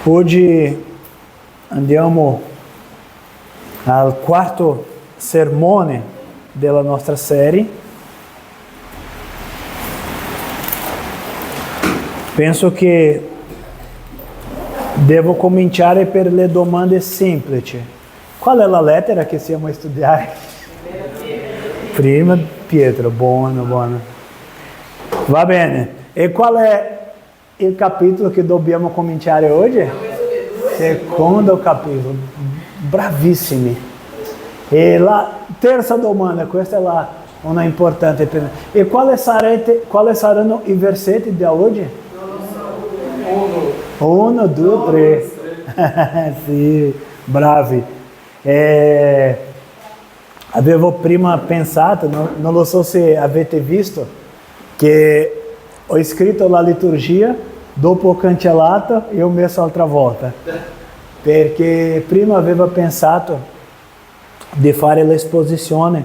Oggi andiamo al quarto sermone della nostra serie. Penso che devo cominciare per le domande semplici. Qual è la lettera che stiamo a studiare? Prima Pietro, buono. Va bene. E qual è il capitolo che dobbiamo cominciare oggi? Secondo capitolo. Bravissimi. E la terza domanda, questa è una importante per me. E quali saranno i versetti di oggi? 1, 2, 3. Sì, bravi. Avevo prima pensato, non lo so se avete visto, che ho scritto la liturgia, dopo ho cancellato e ho messo altra volta. Perché prima avevo pensato di fare l'esposizione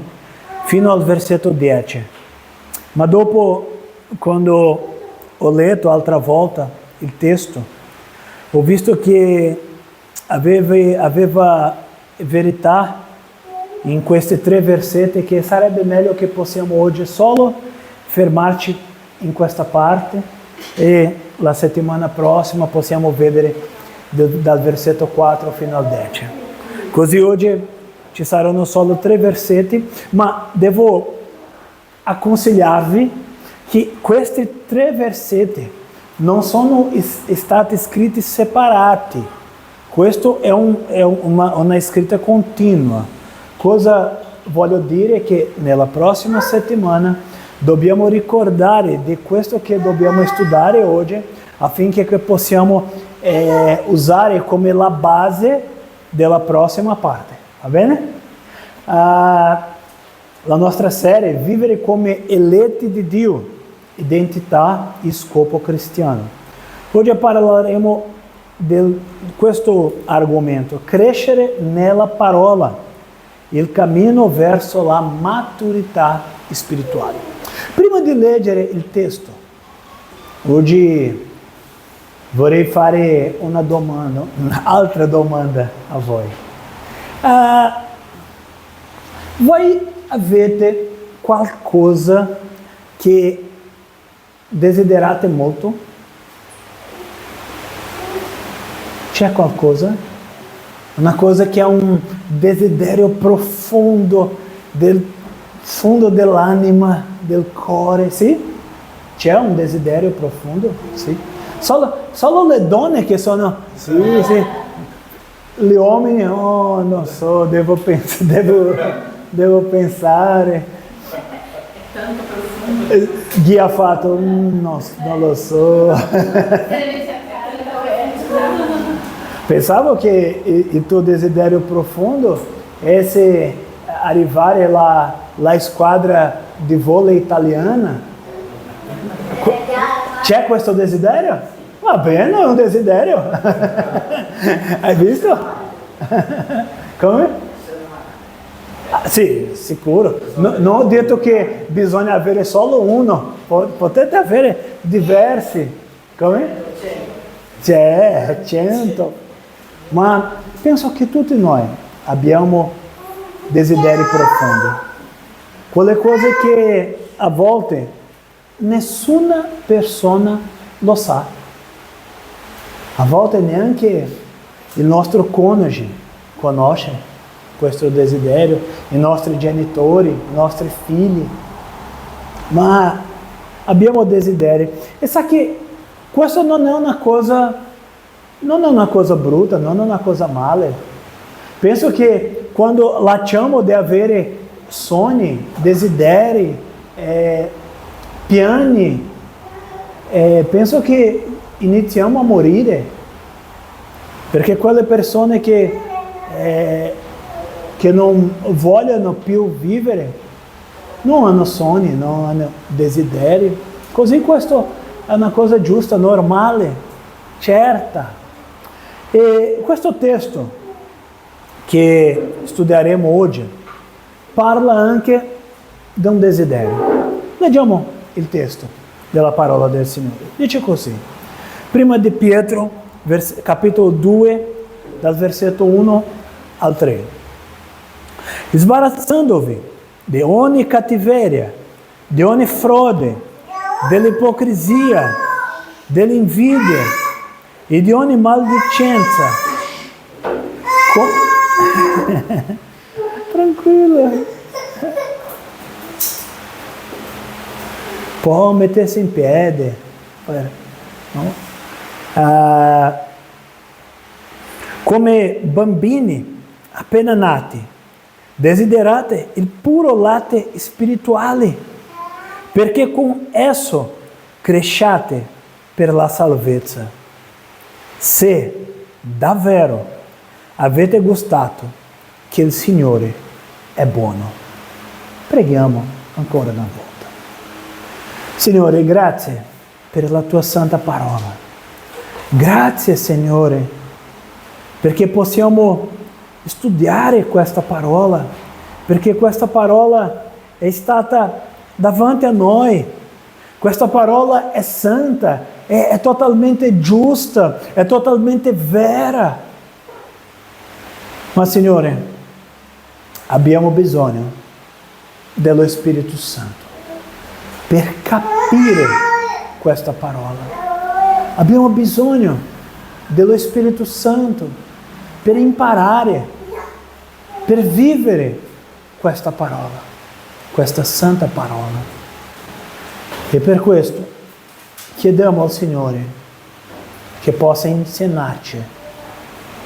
fino al versetto 10. Ma dopo, quando ho letto altra volta il testo, ho visto che aveva verità in questi 3 versetti, che sarebbe meglio che possiamo oggi solo fermarci in questa parte e la settimana prossima possiamo vedere dal versetto 4 fino al 10. Così oggi ci saranno solo 3 versetti, ma devo consigliarvi che questi 3 versetti non sono stati scritti separati. Questo è una scritta continua. Cosa voglio dire? Che nella prossima settimana dobbiamo ricordare di questo che dobbiamo studiare oggi, affinché possiamo usare come la base della prossima parte. Va bene? La nostra serie Vivere come eletti di Dio, identità e scopo cristiano. Oggi parleremo di questo argomento: crescere nella parola, il cammino verso la maturità spirituale. Prima di leggere il testo, oggi vorrei fare un'altra domanda a voi. Voi avete qualcosa che desiderate molto? C'è qualcosa? Una cosa che ha un desiderio profondo del fondo dell'anima, del cuore, sì? C'è un desiderio profondo? Sì. Solo le donne che sono, sì. Gli uomini, non so, devo pensare. È tanto profondo. Chi ha fatto? Non lo so. Pensavo che il tuo desiderio profondo è se arrivare alla squadra di vôlei italiana. C'è questo desiderio? Va bene, è un desiderio. Hai visto? Come? Sì, sicuro. Non ho detto che bisogna avere solo uno, potete avere diversi. Come? C'è 100. Ma penso che tutti noi abbiamo desideri profondi. Quelle cose che a volte nessuna persona lo sa. A volte neanche il nostro coniuge conosce questo desiderio, i nostri genitori, i nostri figli. Ma abbiamo desideri. E sa che questo non è una cosa brutta, non è una cosa male. Penso che quando lasciamo di avere sogni, desideri, piani, penso che iniziamo a morire, perché quelle persone che non vogliono più vivere non hanno sogni, non hanno desideri. Così questo è una cosa giusta, normale, certa. E questo testo che studieremo oggi parla anche di un desiderio. Leggiamo il testo della parola del Signore. Dice così: Prima di Pietro capitolo 2, dal versetto 1 al 3. Sbarazzandovi di ogni cattiveria, di ogni frode, dell'ipocrisia, dell'invidia e di ogni maldicenza. Tranquillo. Può mettersi in piedi. No? Come bambini appena nati, desiderate il puro latte spirituale, perché con esso cresciate per la salvezza. Se davvero avete gustato che il Signore è buono. Preghiamo ancora una volta. Signore, grazie per la tua santa parola. Grazie, Signore, perché possiamo studiare questa parola, perché questa parola è stata davanti a noi. Questa parola è santa, è totalmente giusta, è totalmente vera. Ma, Signore, abbiamo bisogno dello Spirito Santo per capire questa parola. Abbiamo bisogno dello Spirito Santo per imparare, per vivere questa parola, questa santa parola. E per questo chiediamo al Signore che possa insegnarci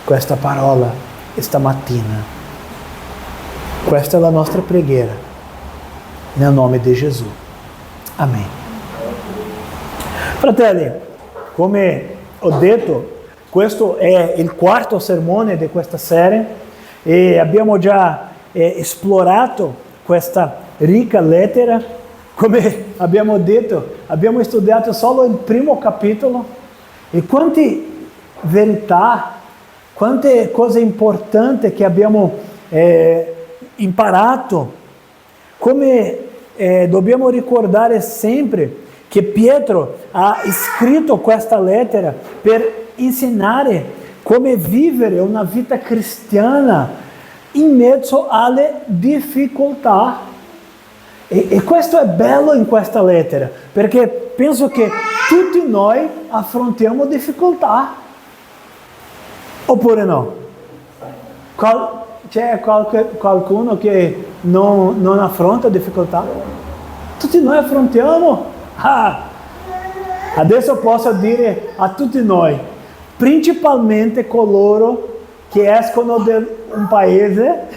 questa parola stamattina. Questa è la nostra preghiera, nel nome di Gesù. Amen. Fratelli, come ho detto, questo è il quarto sermone di questa serie e abbiamo già esplorato questa ricca lettera. Come abbiamo detto, abbiamo studiato solo il primo capitolo e quante verità, quante cose importanti che abbiamo imparato. Come dobbiamo ricordare sempre che Pietro ha scritto questa lettera per insegnare come vivere una vita cristiana in mezzo alle difficoltà. E questo è bello in questa lettera, perché penso che tutti noi affrontiamo difficoltà. Oppure no? C'è qualcuno che non affronta difficoltà? Tutti noi affrontiamo. Adesso posso dire a tutti noi, principalmente coloro che escono da un paese,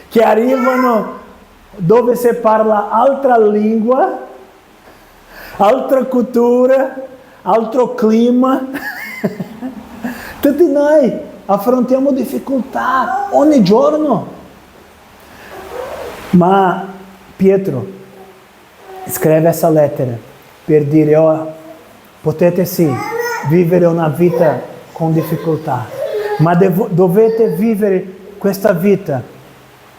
che arrivano dove si parla altra lingua, altra cultura, altro clima. Tutti noi affrontiamo difficoltà ogni giorno. Ma Pietro scrive questa lettera per dire, potete sì vivere una vita con difficoltà, ma dovete vivere questa vita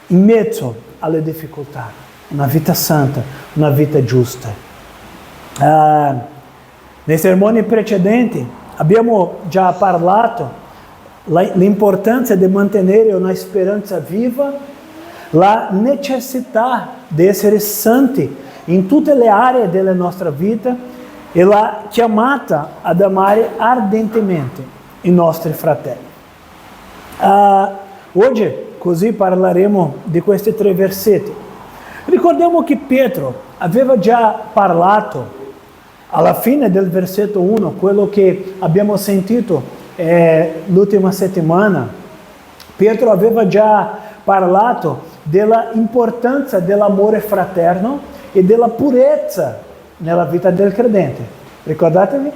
in mezzo alle difficoltà, una vita santa, una vita giusta. Nei sermoni precedenti abbiamo già parlato l'importanza di mantenere una speranza viva, la necessità di essere santi in tutte le aree della nostra vita e la chiamata ad amare ardentemente i nostri fratelli. Oggi così parleremo di questi 3 versetti. Ricordiamo che Pietro aveva già parlato alla fine del versetto 1, quello che abbiamo sentito l'ultima settimana. Pietro aveva già parlato della importanza dell'amore fraterno e della purezza nella vita del credente. Ricordatevi?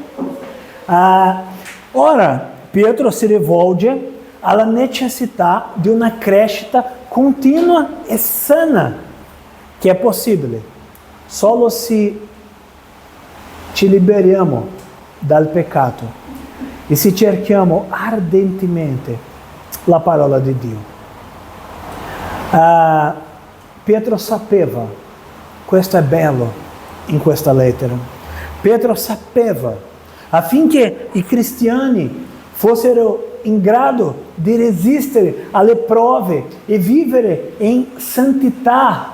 Ora Pietro si rivolge alla necessità di una crescita continua e sana, che è possibile solo se ci liberiamo dal peccato e se cerchiamo ardentemente la parola di Dio. Pietro sapeva, questo è bello in questa lettera, Pietro sapeva, affinché i cristiani fossero in grado di resistere alle prove e vivere in santità,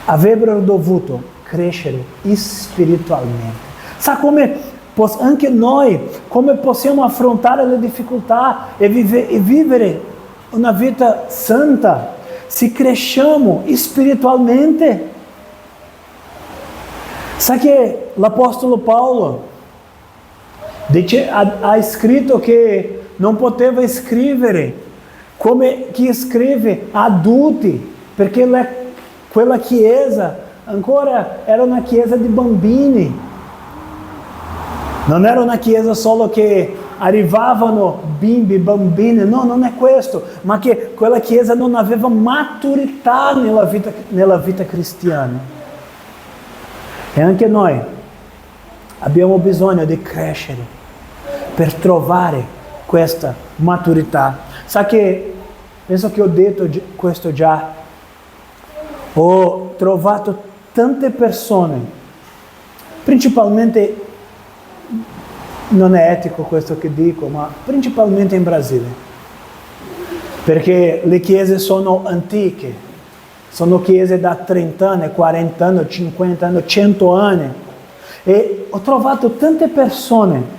avrebbero dovuto crescere spiritualmente. Sa come anche noi, come possiamo affrontare le difficoltà e vivere una vita santa se cresciamo spiritualmente? Sa che l'Apostolo Paolo ha scritto che non poteva scrivere come chi scrive adulti, perché quella chiesa ancora era una chiesa di bambini. Non era una chiesa solo che arrivavano bambini, no, non è questo, ma che quella chiesa non aveva maturità nella vita cristiana. E anche noi abbiamo bisogno di crescere per trovare questa maturità. Sa che, penso che ho detto questo già, ho trovato tante persone, principalmente, non è etico questo che dico, ma principalmente in Brasile, perché le chiese sono antiche, sono chiese da 30 anni, 40 anni, 50 anni, 100 anni, e ho trovato tante persone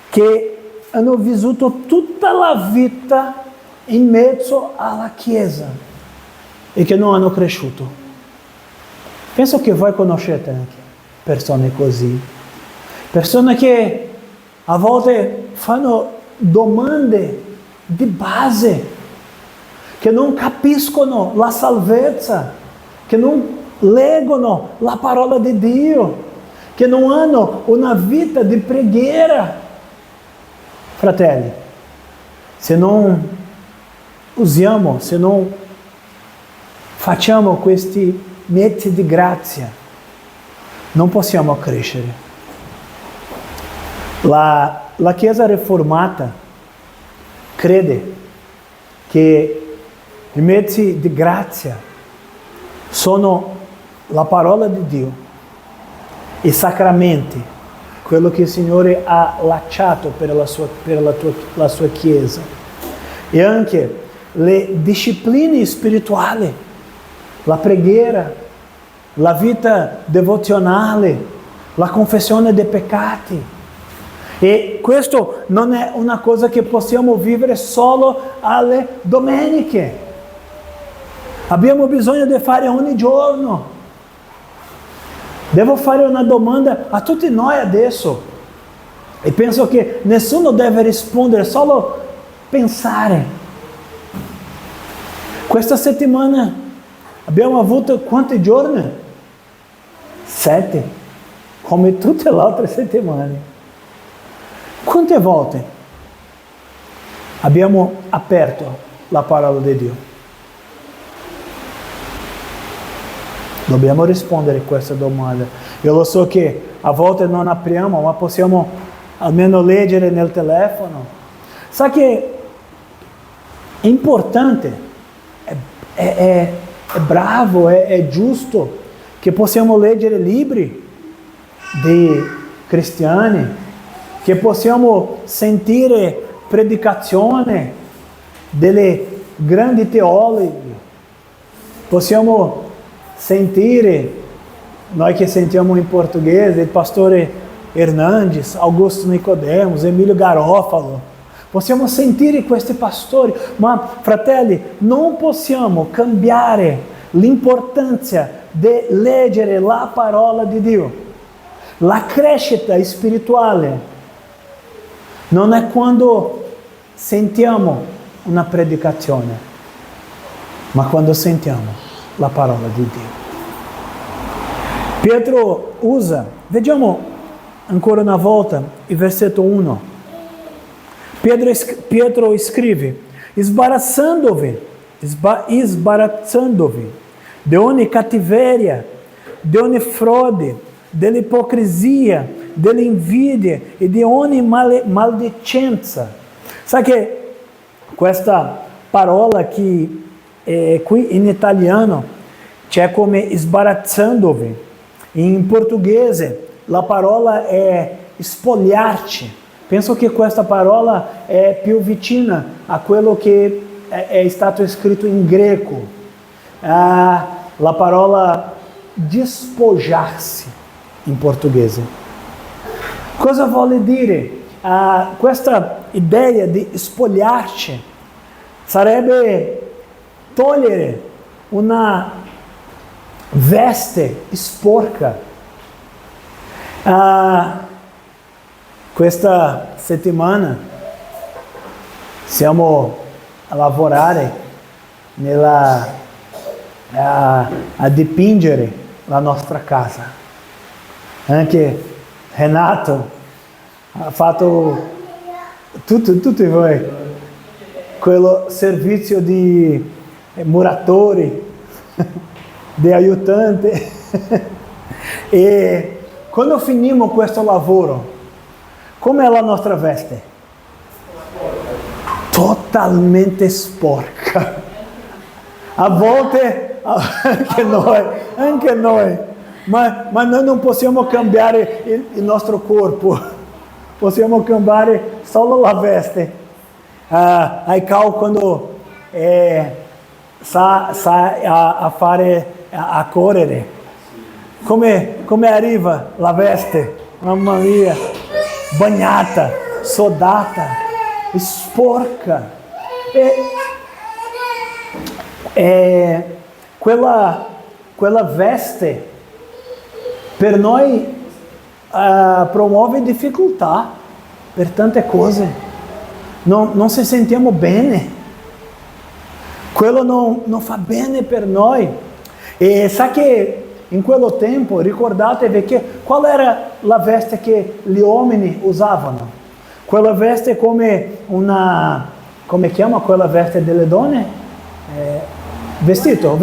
che hanno vissuto tutta la vita in mezzo alla chiesa e che non hanno cresciuto. Penso che voi conoscete anche persone così, persone che a volte fanno domande di base, che non capiscono la salvezza, che non leggono la parola di Dio, che non hanno una vita di preghiera. Fratelli, se non usiamo, se non facciamo questi mezzi di grazia, non possiamo crescere. La Chiesa riformata crede che i mezzi di grazia sono la parola di Dio, i sacramenti, quello che il Signore ha lasciato per la sua Chiesa, e anche le discipline spirituali, la preghiera, la vita devozionale, la confessione dei peccati. E questo non è una cosa che possiamo vivere solo alle domeniche. Abbiamo bisogno di fare ogni giorno. Devo fare una domanda a tutti noi adesso, e penso che nessuno deve rispondere, solo pensare. Questa settimana abbiamo avuto quanti giorni? 7, come tutte le altre settimane. Quante volte abbiamo aperto la parola di Dio? Dobbiamo rispondere a questa domanda. Io lo so che a volte non apriamo, ma possiamo almeno leggere nel telefono. Sa che è importante, è bravo, è giusto che possiamo leggere libri di cristiani, che possiamo sentire predicazione delle grandi teologi, possiamo sentire, noi che sentiamo in portoghese, il pastore Hernandes, Augusto Nicodemos, Emílio Garofalo, possiamo sentire questi pastori, ma fratelli, non possiamo cambiare l'importanza di leggere la parola di Dio. La crescita spirituale non è quando sentiamo una predicazione, ma quando sentiamo la parola di Dio. Pietro usa, vediamo ancora una volta il versetto 1. Pietro scrive: sbarazzandovi de ogni cattiveria, de ogni frode, dell'ipocrisia, dell'invidia e di ogni maldicenza. Sa che questa parola che qui in italiano c'è come sbarazzandovi. In portoghese la parola è spogliarci, penso che questa parola è più vicina a quello che è stato scritto in greco, la parola despojar-se in portoghese. Cosa vuole dire? Questa idea di spogliarci sarebbe togliere una veste sporca. Questa settimana siamo a lavorare a dipingere la nostra casa. Anche Renato ha fatto, tutti voi, quello servizio di muratori, di aiutante. E quando finimos questo lavoro, come è la nostra veste? Totalmente sporca. A volte, anche noi, ma noi non possiamo cambiare il nostro corpo, possiamo cambiare solo la veste. Cal quando sa a correre, come arriva la veste, mamma mia, bagnata, sudata, sporca. Quella veste per noi promuove difficoltà per tante cose. Non ci sentiamo bene. Quello non fa bene per noi. E sa che in quello tempo, ricordatevi che qual era la veste che gli uomini usavano? Quella veste come chiama quella veste delle donne? Vestito.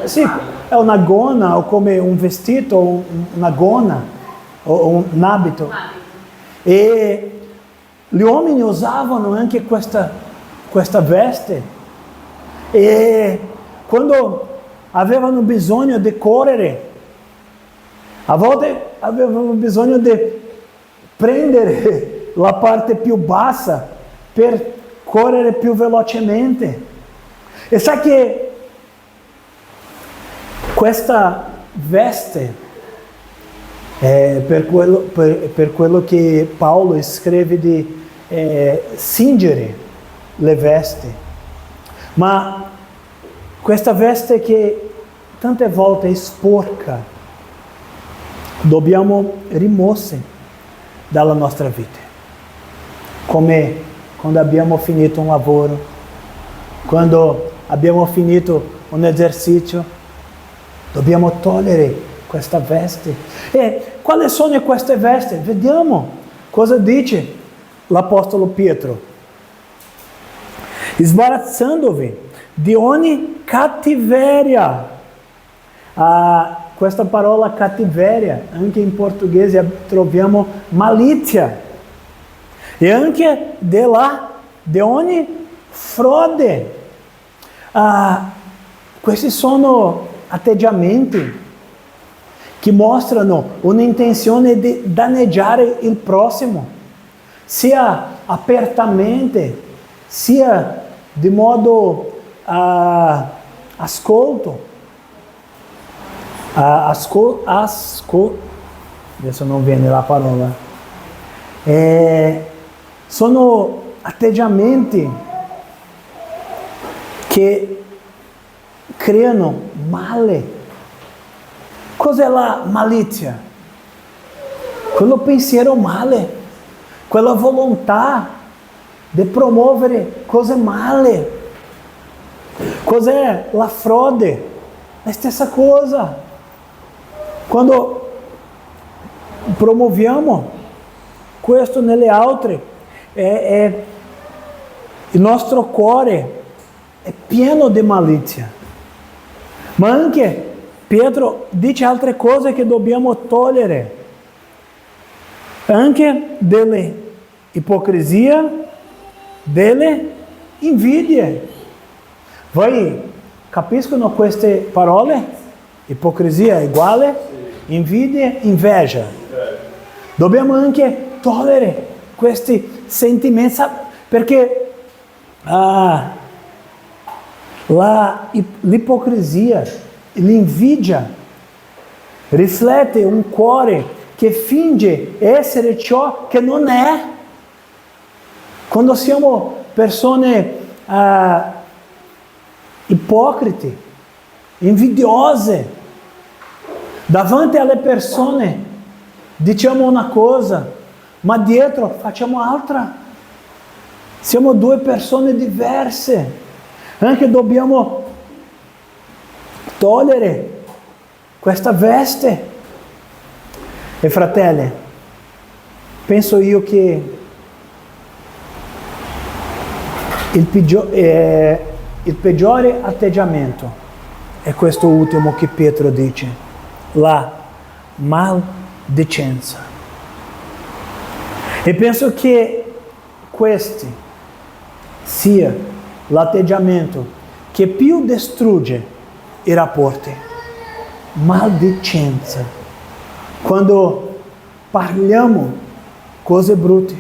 Sì, è una gonna o come un vestito, una gonna o un abito. E gli uomini usavano anche questa veste. E quando avevano bisogno di correre, a volte avevano bisogno di prendere la parte più bassa per correre più velocemente. E sa che questa veste, per quello che Paolo scrive di cingere le vesti, ma questa veste che tante volte è sporca, dobbiamo rimosse dalla nostra vita, come quando abbiamo finito un lavoro, quando abbiamo finito un esercizio, dobbiamo togliere questa veste. E quali sono queste vesti? Vediamo cosa dice l'Apostolo Pietro. Sbarazzandovi di ogni cattiveria. Questa parola cattiveria, anche in portoghese troviamo malizia. E anche di ogni frode. Questi sono atteggiamenti che mostrano un'intenzione di danneggiare il prossimo, sia apertamente, sia di modo ascolto. Adesso non viene la parola. Sono atteggiamenti che creano male. Cos'è la malizia? Quello pensiero male, quella volontà di promuovere cose male. Cos'è la frode? La stessa cosa. Quando promuoviamo questo nelle altre, il nostro cuore è pieno di malizia. Ma anche Pietro dice altre cose che dobbiamo togliere. Anche delle ipocrisia, delle invidie. Voi capiscono queste parole? Ipocrisia è uguale, invidia, inveja. Dobbiamo anche togliere questi sentimenti, sabe? Perché l'ipocrisia, l'invidia riflette un cuore che finge essere ciò che non è. Quando siamo persone ipocriti, invidiose, davanti alle persone diciamo una cosa, ma dietro facciamo altra. Siamo due persone diverse. Anche dobbiamo togliere questa veste. E fratelli, penso io che il peggiore atteggiamento è questo ultimo che Pietro dice, la maldicenza. E penso che questo sia l'atteggiamento che più distrugge i rapporti. Maldicenza. Quando parliamo cose brutte,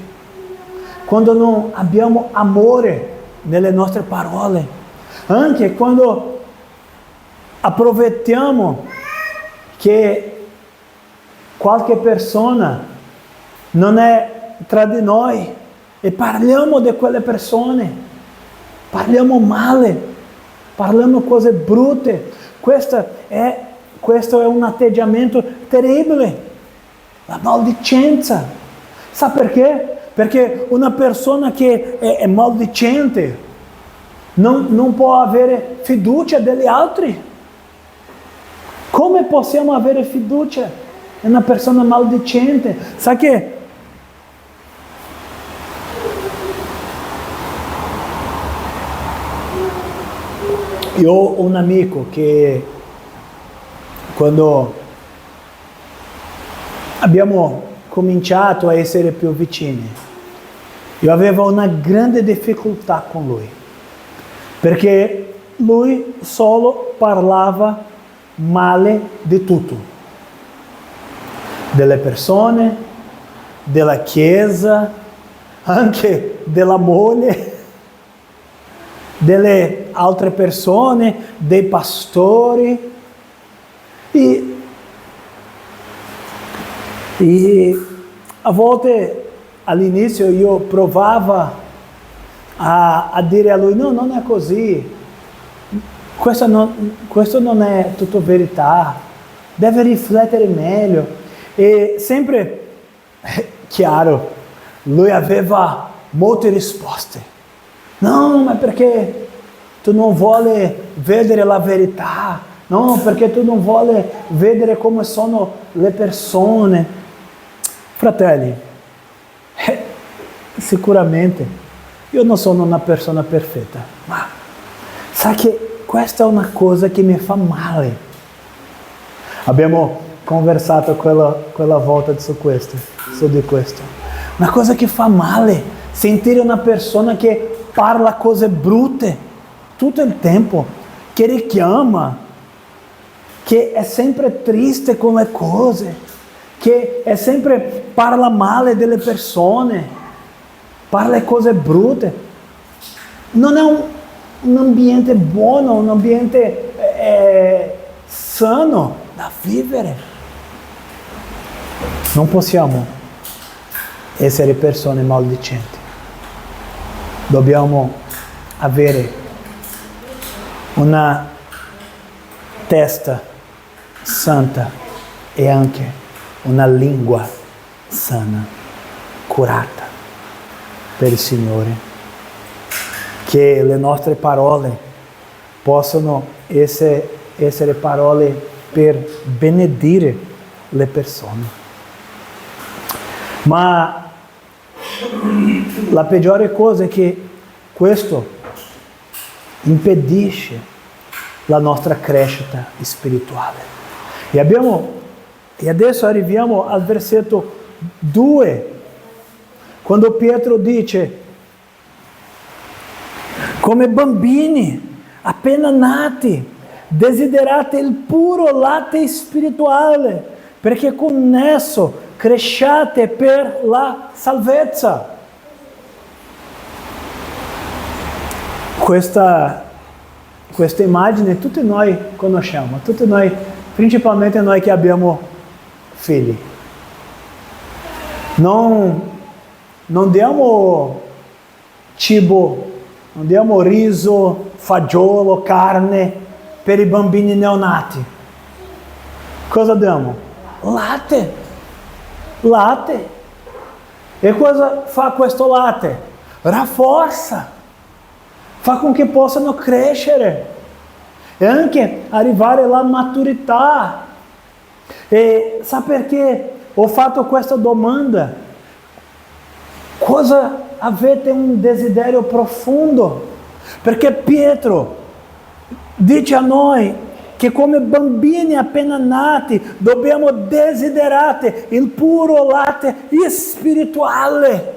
quando non abbiamo amore nelle nostre parole, anche quando approfittiamo che qualche persona non è tra di noi e parliamo di quelle persone, parliamo male, parliamo cose brutte. Questo è un atteggiamento terribile, la maldicenza. Sa perché? Perché una persona che è maldicente non può avere fiducia degli altri. Come possiamo avere fiducia in una persona maldicente? Sa che io ho un amico che quando abbiamo cominciato a essere più vicini, io avevo una grande difficoltà con lui, perché lui solo parlava male di tutto, delle persone, della chiesa, anche della moglie, delle altre persone, dei pastori. E a volte all'inizio io provavo a dire a lui, no, non è così, questo non è tutto verità, deve riflettere meglio. E sempre, chiaro, lui aveva molte risposte. No, ma perché tu non vuoi vedere la verità? No, perché tu non vuoi vedere come sono le persone. Fratelli, sicuramente io non sono una persona perfetta, ma sa che questa è una cosa che mi fa male. Abbiamo conversato quella volta su di questo. Una cosa che fa male, sentire una persona che parla cose brutte tutto il tempo, che richiama, che è sempre triste con le cose, che è sempre parla male delle persone, parla cose brutte. Non è un ambiente buono, un ambiente sano da vivere. Non possiamo essere persone maldicenti. Dobbiamo avere una testa santa e anche una lingua sana, curata per il Signore. Che le nostre parole possano essere parole per benedire le persone. Ma la peggiore cosa è che questo impedisce la nostra crescita spirituale. E adesso arriviamo al versetto 2, quando Pietro dice: come bambini appena nati, desiderate il puro latte spirituale, perché con esso cresciate per la salvezza. Questa immagine tutti noi conosciamo, tutti noi, principalmente noi che abbiamo figli. Non diamo cibo, non diamo riso, fagiolo, carne per i bambini neonati. Cosa diamo? Latte. Latte. E cosa fa questo latte? Rafforza. Fa con che possano crescere e anche arrivare alla maturità. E sa perché ho fatto questa domanda? Cosa avete un desiderio profondo? Perché Pietro dice a noi che come bambini appena nati dobbiamo desiderare il puro latte spirituale.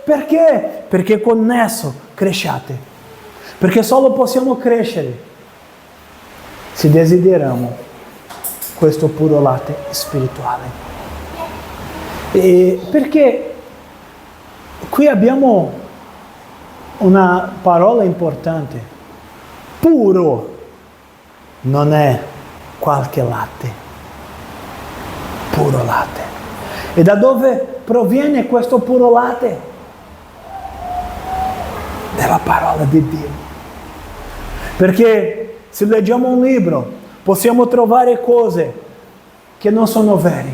Perché? Perché con esso cresciate. Perché solo possiamo crescere se desideriamo questo puro latte spirituale. E perché qui abbiamo una parola importante. Puro non è qualche latte. Puro latte. E da dove proviene questo puro latte? Dalla parola di Dio. Perché se leggiamo un libro possiamo trovare cose che non sono vere.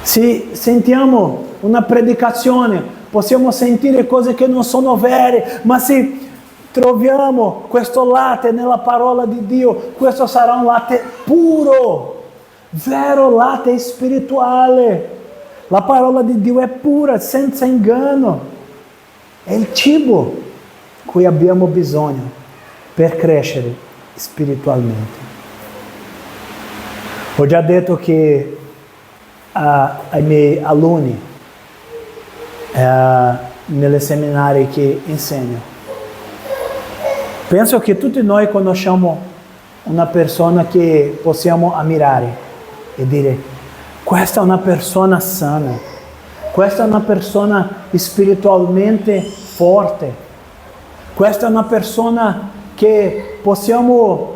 Se sentiamo una predicazione possiamo sentire cose che non sono vere, ma se troviamo questo latte nella parola di Dio, questo sarà un latte puro, vero latte spirituale. La parola di Dio è pura, senza inganno. È il cibo cui abbiamo bisogno per crescere spiritualmente. Ho già detto che ai miei alunni nelle seminari che insegno, penso che tutti noi conosciamo una persona che possiamo ammirare e dire: questa è una persona sana, questa è una persona spiritualmente forte, questa è una persona che possiamo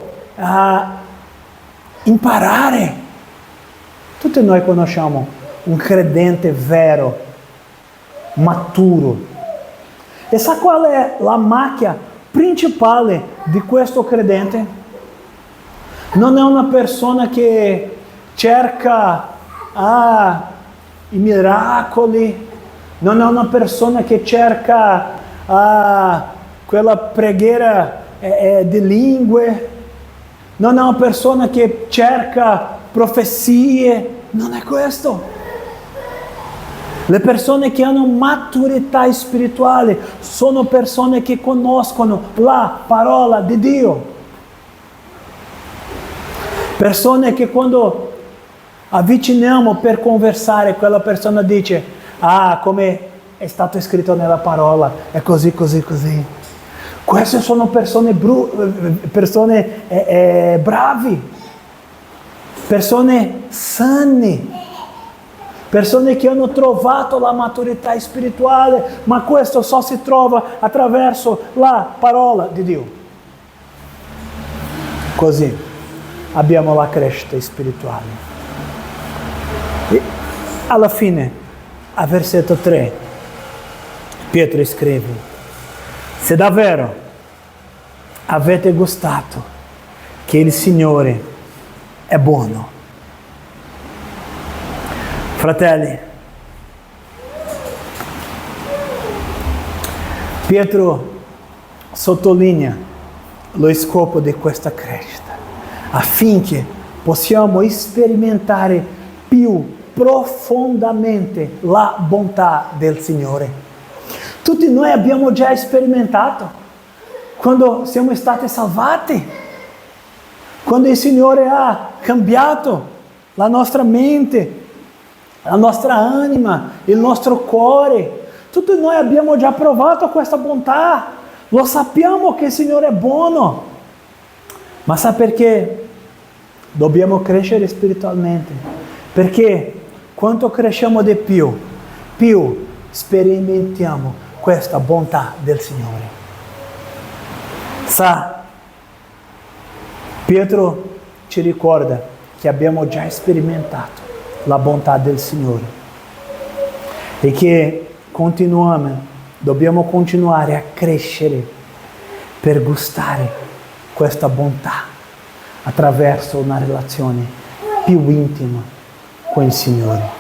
imparare. Tutti noi conosciamo un credente vero, maturo. E sa qual è la macchia principale di questo credente? Non è una persona che cerca i miracoli, non è una persona che cerca quella preghiera di lingue, non è una persona che cerca profezie, non è questo. Le persone che hanno maturità spirituale sono persone che conoscono la parola di Dio. Persone che quando avviciniamo per conversare, quella persona dice: come è stato scritto nella parola, è così, così, così. Queste sono persone bravi, persone sane, persone che hanno trovato la maturità spirituale, ma questo solo si trova attraverso la parola di Dio. Così abbiamo la crescita spirituale. E alla fine, a versetto 3, Pietro scrive: se davvero avete gustato che il Signore è buono. Fratelli, Pietro sottolinea lo scopo di questa crescita, affinché possiamo sperimentare più profondamente la bontà del Signore. Tutti noi abbiamo già sperimentato quando siamo stati salvati, quando il Signore ha cambiato la nostra mente, la nostra anima, il nostro cuore. Tutti noi abbiamo già provato questa bontà, lo sappiamo che il Signore è buono, ma sa perché dobbiamo crescere spiritualmente? Perché quanto cresciamo di più sperimentiamo questa bontà del Signore. Sa, Pietro ci ricorda che abbiamo già sperimentato la bontà del Signore e che dobbiamo continuare a crescere per gustare questa bontà attraverso una relazione più intima con il Signore.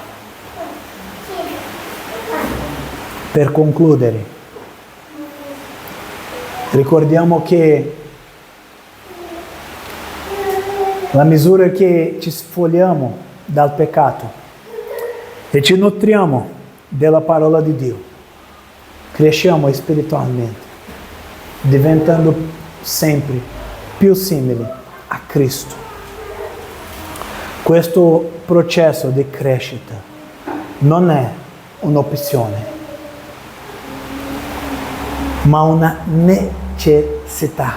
Per concludere, ricordiamo che la misura che ci sfogliamo dal peccato e ci nutriamo della parola di Dio, cresciamo spiritualmente, diventando sempre più simili a Cristo. Questo processo di crescita non è un'opzione, ma una necessità.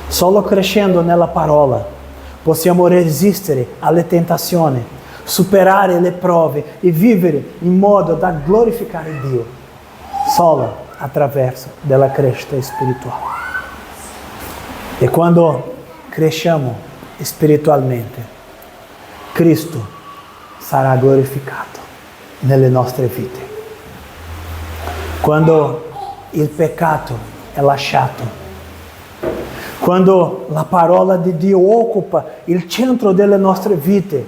Solo crescendo nella parola possiamo resistere alle tentazioni, superare le prove e vivere in modo da glorificare Dio, solo attraverso della crescita spirituale. E quando cresciamo spiritualmente, Cristo sarà glorificato nelle nostre vite. Quando il peccato è lasciato, quando la parola di Dio occupa il centro delle nostre vite,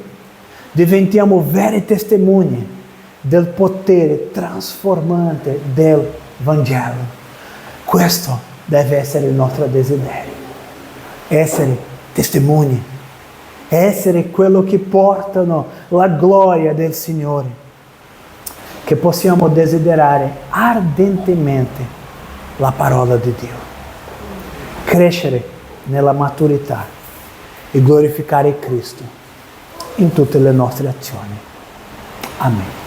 diventiamo veri testimoni del potere trasformante del Vangelo. Questo deve essere il nostro desiderio, essere testimoni, essere quello che portano la gloria del Signore, che possiamo desiderare ardentemente la parola di Dio, crescere nella maturità e glorificare Cristo in tutte le nostre azioni. Amen.